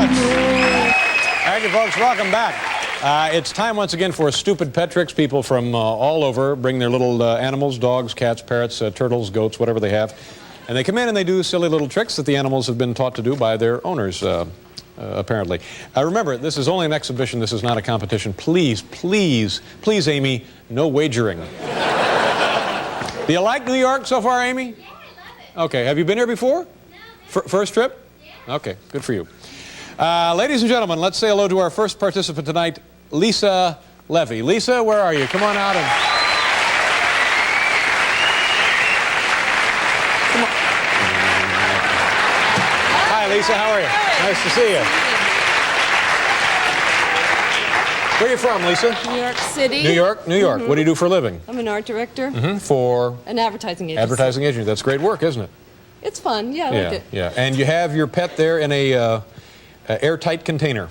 Thank you, folks. Welcome back. It's time once again for Stupid Pet Tricks. People from all over bring their little animals, dogs, cats, parrots, turtles, goats, whatever they have. And they come in and they do silly little tricks that the animals have been taught to do by their owners, apparently. Remember, this is only an exhibition. This is not a competition. Please, please, please, Amy, no wagering. Do you like New York so far, Amy? Yeah, I love it. Okay. Have you been here before? No, First trip? Yeah. Okay. Good for you. Ladies and gentlemen, let's say hello to our first participant tonight, Lisa Levy. Lisa, where are you? Come on out and... Come on. Hi, Lisa. How are you? Nice to see you. Where are you from, Lisa? New York City. New York? New York. What do you do for a living? I'm an art director. For? An advertising agency. Advertising agency. That's great work, isn't it? It's fun. Yeah, I like it. Yeah. And you have your pet there in a airtight container.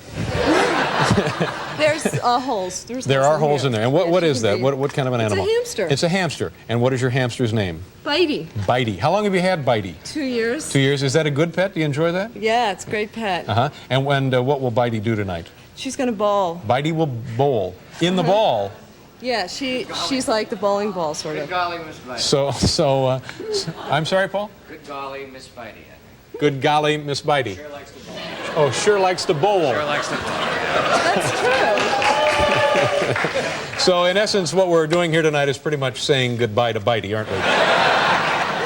There's holes. There are holes in there. And what is that? What kind of an animal? It's a hamster. It's a hamster. And what is your hamster's name? Bitey. Bitey. How long have you had Bitey? 2 years. 2 years. Is that a good pet? Do you enjoy that? Yeah, it's a great pet. And what will Bitey do tonight? She's gonna bowl. Bitey will bowl. In the ball. Yeah, she's like the bowling ball, sort of. Good golly, Miss Bitey. So, I'm sorry, Paul? Good golly, Miss Bitey. Good golly, Miss Bitey. Sure likes to bowl. Oh, sure likes to bowl. Sure likes to bowl. That's true. So, in essence, what we're doing here tonight is pretty much saying goodbye to Bitey, aren't we?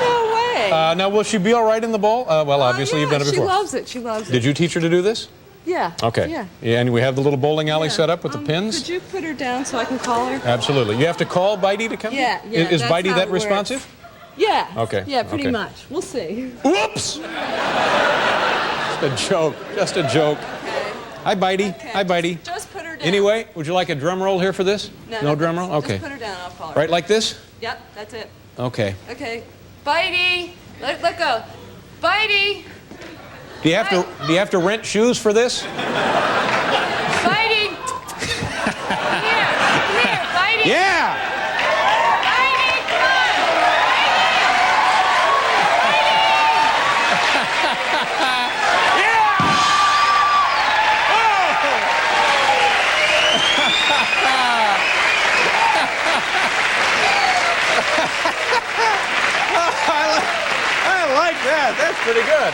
No way. Now, will she be all right in the ball? Well, obviously, yeah, you've done it before. She loves it. She loves it. Did you teach her to do this? Yeah. Okay. Yeah. And we have the little bowling alley set up with the pins? Could you put her down so I can call her? Absolutely. You have to call Bitey to come? Yeah. Is that's Bitey how that it works. responsive? Yeah. Okay. Yeah, pretty okay. much. We'll see. Whoops! Just a joke. Just a joke. Okay. Hi, Bitey. Okay. Hi, Bitey. Just put her down. Anyway, would you like a drum roll here for this? No drum roll? Okay. Just put her down. I'll call her. Right like this? Yep, that's it. Okay. Okay. Bitey! Let go. Bitey! Do you have to rent shoes for this? Bitey! Come here, Bitey! Yeah! Bitey, come on! Yeah! I like that. That's pretty good.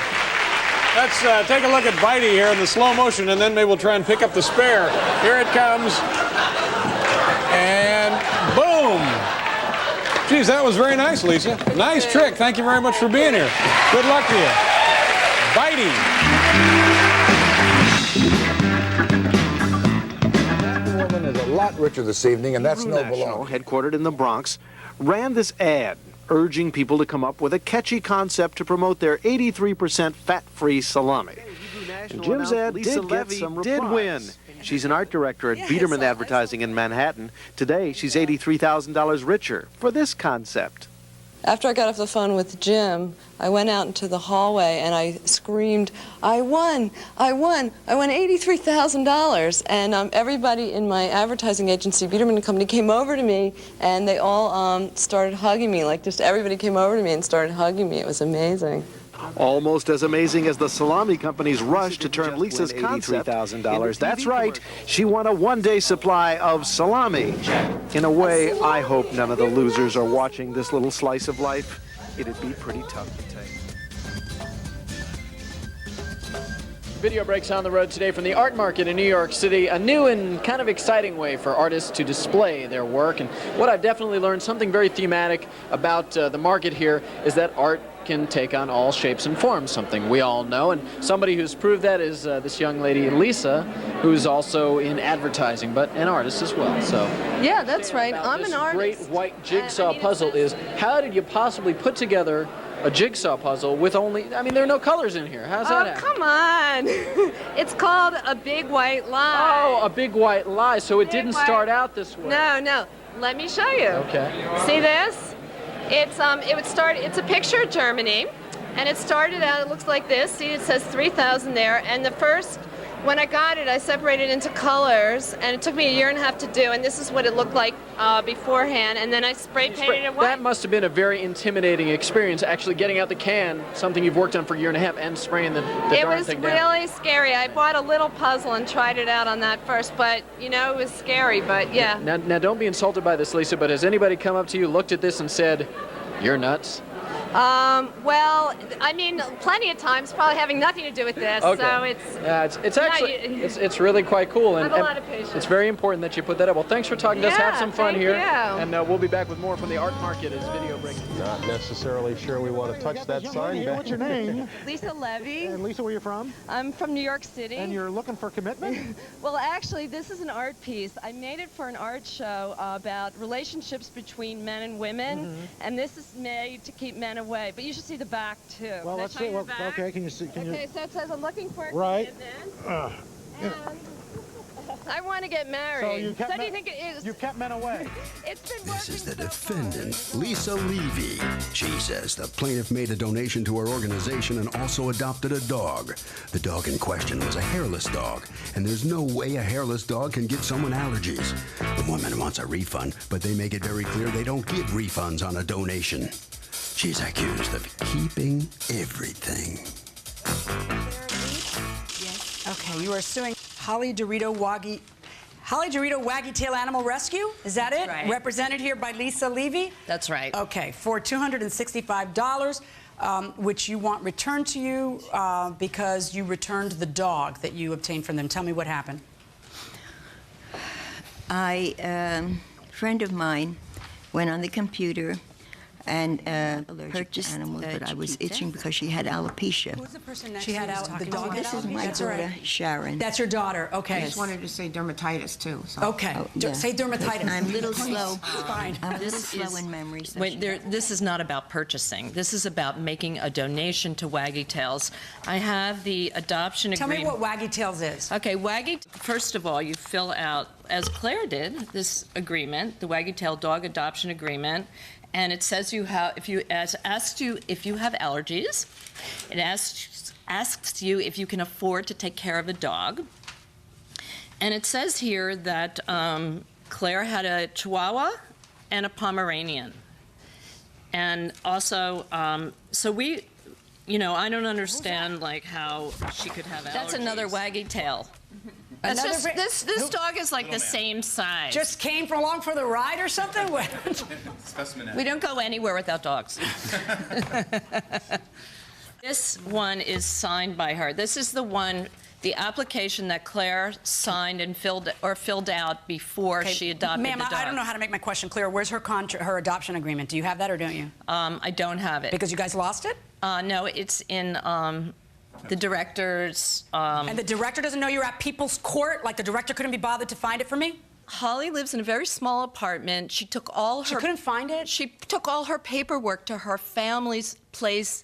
Let's take a look at Bitey here in the slow motion, and then maybe we'll try and pick up the spare. Here it comes. And boom. Geez, that was very nice, Lisa. Nice trick. Thank you very much for being here. Good luck to you. Bitey. That woman is a lot richer this evening, and that's no National, belong. headquartered in the Bronx, ran this ad urging people to come up with a catchy concept to promote their 83% fat-free salami. And Jim's ad Lisa did Levy get some did win. She's an art director at Biederman Advertising in Manhattan. Today, she's $83,000 richer for this concept. After I got off the phone with Jim, I went out into the hallway and I screamed, I won $83,000. And everybody in my advertising agency, Biederman & Company, came over to me and they all started hugging me. Like just everybody came over to me and started hugging me. It was amazing. Almost as amazing as the salami company's rush to turn Lisa's concept $83,000. That's right. She won a one-day supply of salami. In a way, I hope none of the losers are watching this little slice of life. It'd be pretty tough to take. Video breaks on the road today from the art market in New York City, a new and kind of exciting way for artists to display their work. And what I've definitely learned, something very thematic about the market here, is that art can take on all shapes and forms, something we all know. And somebody who's proved that is this young lady, Lisa, who's also in advertising, but an artist as well. So yeah, that's right. I'm an artist. Great white jigsaw puzzle is, how did you possibly put together a jigsaw puzzle with only, I mean, there are no colors in here. How's that happen? Come on. It's called A Big White Lie. Oh, A Big White Lie. So it didn't start out this way. No. Let me show you. Okay. See this? It's a picture of Germany, and it started out, it looks like this. See, it says 3,000 there, and the first when I got it, I separated into colors, and it took me 1.5 years to do, and this is what it looked like beforehand, and then I spray painted it white. That must have been a very intimidating experience, actually getting out the can, something you've worked on for 1.5 years, and spraying the darn thing down. It was really scary. I bought a little puzzle and tried it out on that first, but, you know, it was scary, but yeah. Now don't be insulted by this, Lisa, but has anybody come up to you, looked at this, and said, "You're nuts"? Well, I mean, plenty of times, probably having nothing to do with this. Okay. So it's actually it's really quite cool, and, I have a lot of patience. It's very important that you put that up. Well, thanks for talking to us. Have some fun thank here, you. and we'll be back with more from the art market as video breaks. Not necessarily sure we want to touch that sign. What's your name? Lisa Levy. And Lisa, where you from? I'm from New York City. And you're looking for commitment? Well, actually, this is an art piece. I made it for an art show about relationships between men and women, and this is made to keep men away. But you should see the back too. Well, Can I let's show see. you Well, the back? okay, can you see? Okay, so it says I'm looking for a Right. commitment. And I want to get married. So you kept do you think it is? You kept men away. It's been This is the working so far. defendant, Lisa Levy. She says the plaintiff made a donation to her organization and also adopted a dog. The dog in question was a hairless dog, and there's no way a hairless dog can give someone allergies. The woman wants a refund, but they make it very clear they don't give refunds on a donation. She's accused of keeping everything. Okay, you are suing Holly Dorito Waggy Tail Animal Rescue. Is that it? Right. Represented here by Lisa Levy. That's right. Okay, for $265, which you want returned to you because you returned the dog that you obtained from them. Tell me what happened. A friend of mine went on the computer and purchased animals, but I was itching because she had alopecia. Who's the person next to you? The Oh, dog. this is my That's daughter, right. Sharon. That's your daughter. Okay. I just wanted to say dermatitis too. So. Okay. Oh, yeah. Say dermatitis. I'm a little slow. Fine. I'm a little slow in memory. So Wait, this is not about purchasing. This is about making a donation to Waggy Tails. I have the adoption Tell me agreement. what Waggy Tails is. Okay, Waggy. First of all, you fill out, as Claire did, this agreement, the Waggy Tail Dog Adoption Agreement, and it says asks you if you have allergies. It asks you if you can afford to take care of a dog, and it says here that Claire had a Chihuahua and a Pomeranian, and also so we. You know, I don't understand like how she could have allergies. That's another Waggy Tail. That's just, this dog is like the same size. Just came along for the ride or something? We don't go anywhere without dogs. This one is signed by her. This is the one, the application that Claire signed and filled out before she adopted the dog. Ma'am, I don't know how to make my question clear. Where's her adoption agreement? Do you have that or don't you? I don't have it. Because you guys lost it? No, it's in the director's... And the director doesn't know you're at People's Court? Like the director couldn't be bothered to find it for me? Holly lives in a very small apartment. She took all her... She couldn't find it? She took all her paperwork to her family's place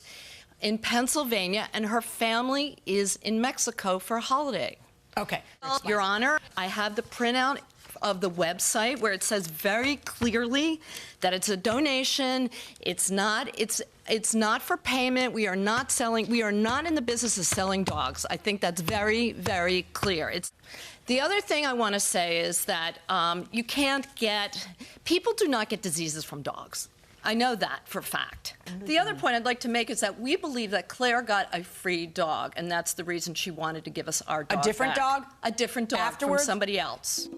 in Pennsylvania, and her family is in Mexico for a holiday. Okay. Your Honor, I have the printout of the website where it says very clearly that it's a donation. It's not for payment. We are not in the business of selling dogs. I think that's very, very clear. The other thing I want to say is that people do not get diseases from dogs. I know that for a fact. The other point I'd like to make is that we believe that Claire got a free dog, and that's the reason she wanted to give us our dog A different back. dog? A different dog Afterwards? from somebody else.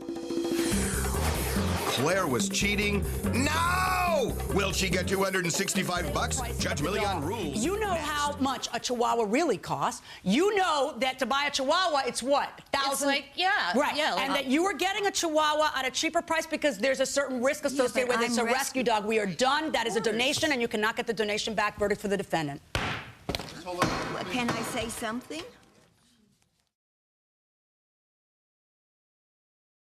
Claire was cheating? No! Will she get $265? Judge Million rules. You know how much a Chihuahua really costs. You know that to buy a Chihuahua, it's what? It's like, yeah. Right. Yeah, and that you were getting a Chihuahua at a cheaper price because there's a certain risk associated with it. It's a rescue dog. We are done. That is a donation, and you cannot get the donation back. Verdict for the defendant. Can I say something?